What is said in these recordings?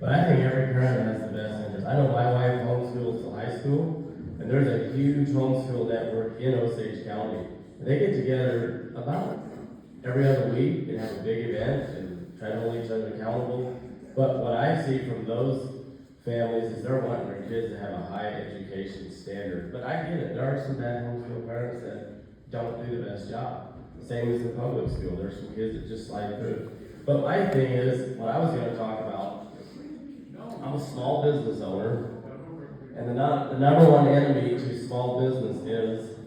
But I think every parent has the best interest. I know my wife homeschools to high school, and there's a huge homeschool network in Osage County. And they get together about every other week and have a big event and try to hold each other accountable. But what I see from those families is they're wanting their kids to have a high education standard. But I get it, there are some bad homeschool parents that don't do the best job. Same as the public school, there's some kids that just slide through. But my thing is, what I was gonna talk about, I'm a small business owner, and the number one enemy to small business is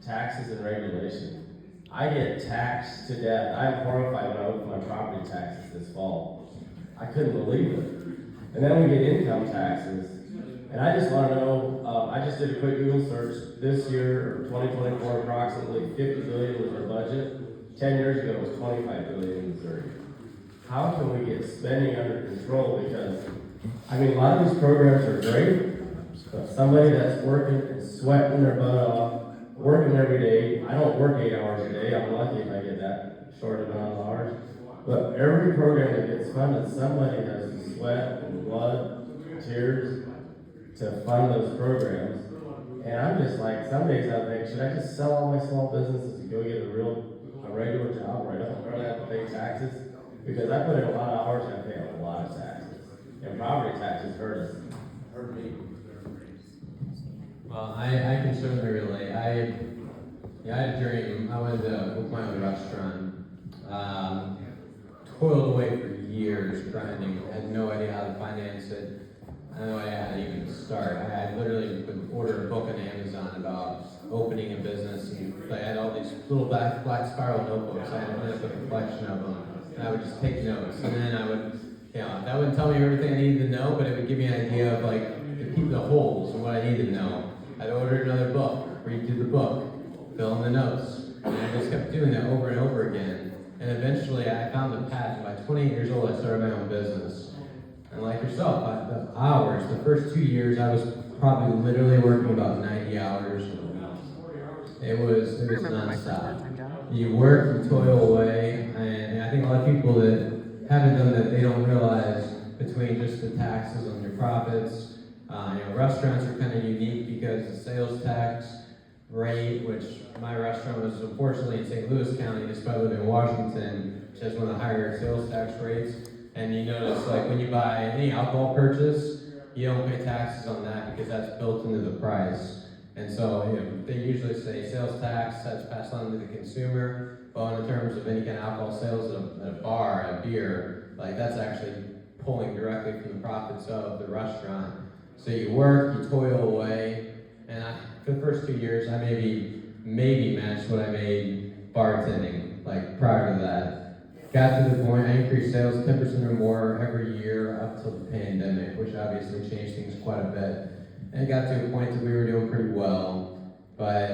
taxes and regulation. I get taxed to death. I'm horrified when I open my property taxes this fall. I couldn't believe it. And then we get income taxes. And I just want to know, I just did a quick Google search. This year, 2024, approximately $50 billion was our budget. 10 years ago, it was $25 billion in Missouri. How can we get spending under control? Because, I mean, a lot of these programs are great, but somebody that's working and sweating their butt off, working every day. I don't work 8 hours a day. I'm lucky if I get that short amount of hours. But every program that gets funded, somebody has to sweat and blood, tears to fund those programs. And I'm just like, some days I think, should I just sell all my small businesses and go get a regular job where I don't really have to pay taxes? Because I put in a lot of hours and I pay a lot of taxes. And property taxes hurt me. Well, I can certainly relate. I had a dream. I wanted to open my own restaurant. Toiled away for years grinding. Had no idea how to finance it. I had no idea how to even start. I literally would order a book on Amazon about opening a business, and I had all these little black spiral notebooks. I ended up with a collection of them, and I would just take notes. And then I would, that wouldn't tell me everything I needed to know, but it would give me an idea of the holes and what I needed to know. I'd order another book, read through the book, fill in the notes, and I just kept doing that over and over again. And eventually I found the passion. By 28 years old, I started my own business. And like yourself, the first 2 years, I was probably literally working about 90 hours a week. It was nonstop. You work, you toil away, and I think a lot of people that haven't done that, they don't realize between just the taxes on your profits. Restaurants are kind of unique because the sales tax rate, which my restaurant was unfortunately in St. Louis County, despite living in Washington, which has one of the higher sales tax rates. And you notice, when you buy any alcohol purchase, you don't pay taxes on that because that's built into the price. And so, they usually say sales tax, that's passed on to the consumer. But in terms of any kind of alcohol sales at a bar, a beer, that's actually pulling directly from the profits of the restaurant. So you work, you toil away, and for the first 2 years, I maybe matched what I made bartending, prior to that. Got to the point, I increased sales 10% or more every year up till the pandemic, which obviously changed things quite a bit. And it got to a point that we were doing pretty well, but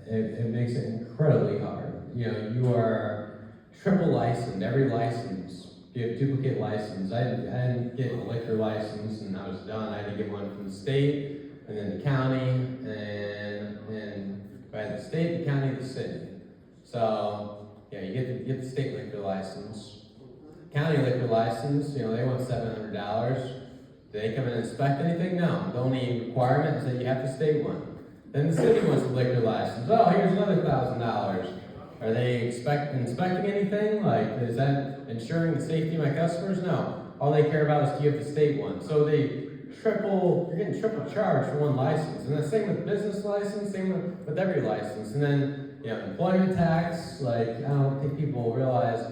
it makes it incredibly hard. You are triple licensed, every license. You have duplicate license. I didn't get a liquor license and I was done. I had to get one from the state, and then the county, and by the state, the county, the city. So, you get the state liquor license. County liquor license, they want $700. Do they come in and inspect anything? No. The only requirement is that you have the state one. Then the city wants the liquor license. Oh, here's another $1,000. Are they inspecting anything? Is that ensuring the safety of my customers? No. All they care about is do you have the state one. So you're getting triple charged for one license. And the same with business license, same with every license. And then, employment tax, I don't think people realize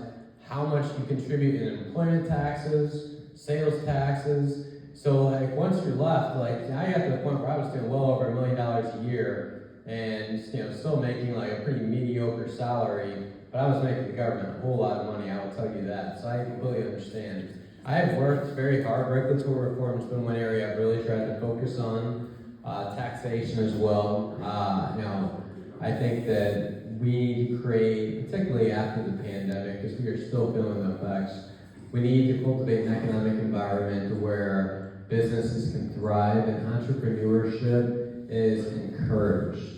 how much you contribute in employment taxes, sales taxes. So once you're left, I got to the point where I was doing well over $1 million a year. And still making a pretty mediocre salary, but I was making the government a whole lot of money, I will tell you that. So I completely understand. I have worked very hard. Regulatory reform has been one area I've really tried to focus on. Taxation as well. I think that we need to create, particularly after the pandemic, because we are still feeling the effects, we need to cultivate an economic environment where businesses can thrive and entrepreneurship is encouraged.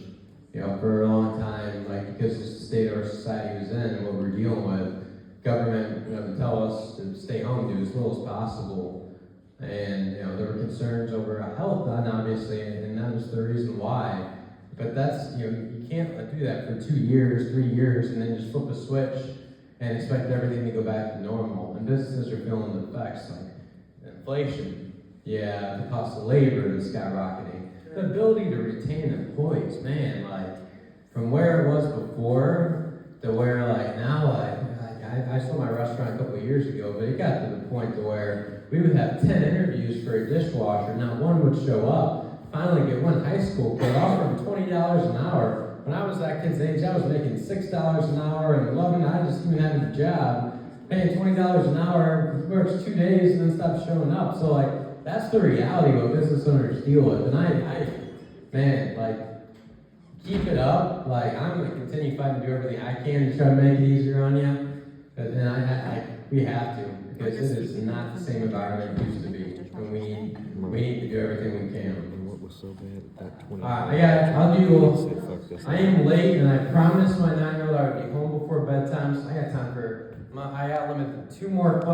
For a long time, because of the state our society was in and what we're dealing with, government would tell us to stay home, do as little as possible. And, you know, there were concerns over health done, obviously, and that was the reason why. But that's, you know, you can't do that for 2 years, 3 years, and then just flip a switch and expect everything to go back to normal. And businesses are feeling the effects, like inflation, the cost of labor is skyrocketing. The ability to retain employees, man, like, from where it was before to where, like, now, I sold my restaurant a couple of years ago, but it got to the point to where we would have 10 interviews for a dishwasher, not one would show up. Finally get one high school kid, offer him $20 an hour. When I was that kid's age, I was making $6 an hour and loving it. I just even had a job, paying $20 an hour, works 2 days and then stops showing up. So, like, that's the reality what business owners deal with. And man, like, keep it up. Like, I'm gonna continue fighting to do everything I can to try to make it easier on you. But then we have to, because it is not the same environment it used to be. And we need to do everything we can. So bad at 20. I am late, and I promised my 9-year-old I would be home before bedtime, so I got time for I got limited to 2 more questions.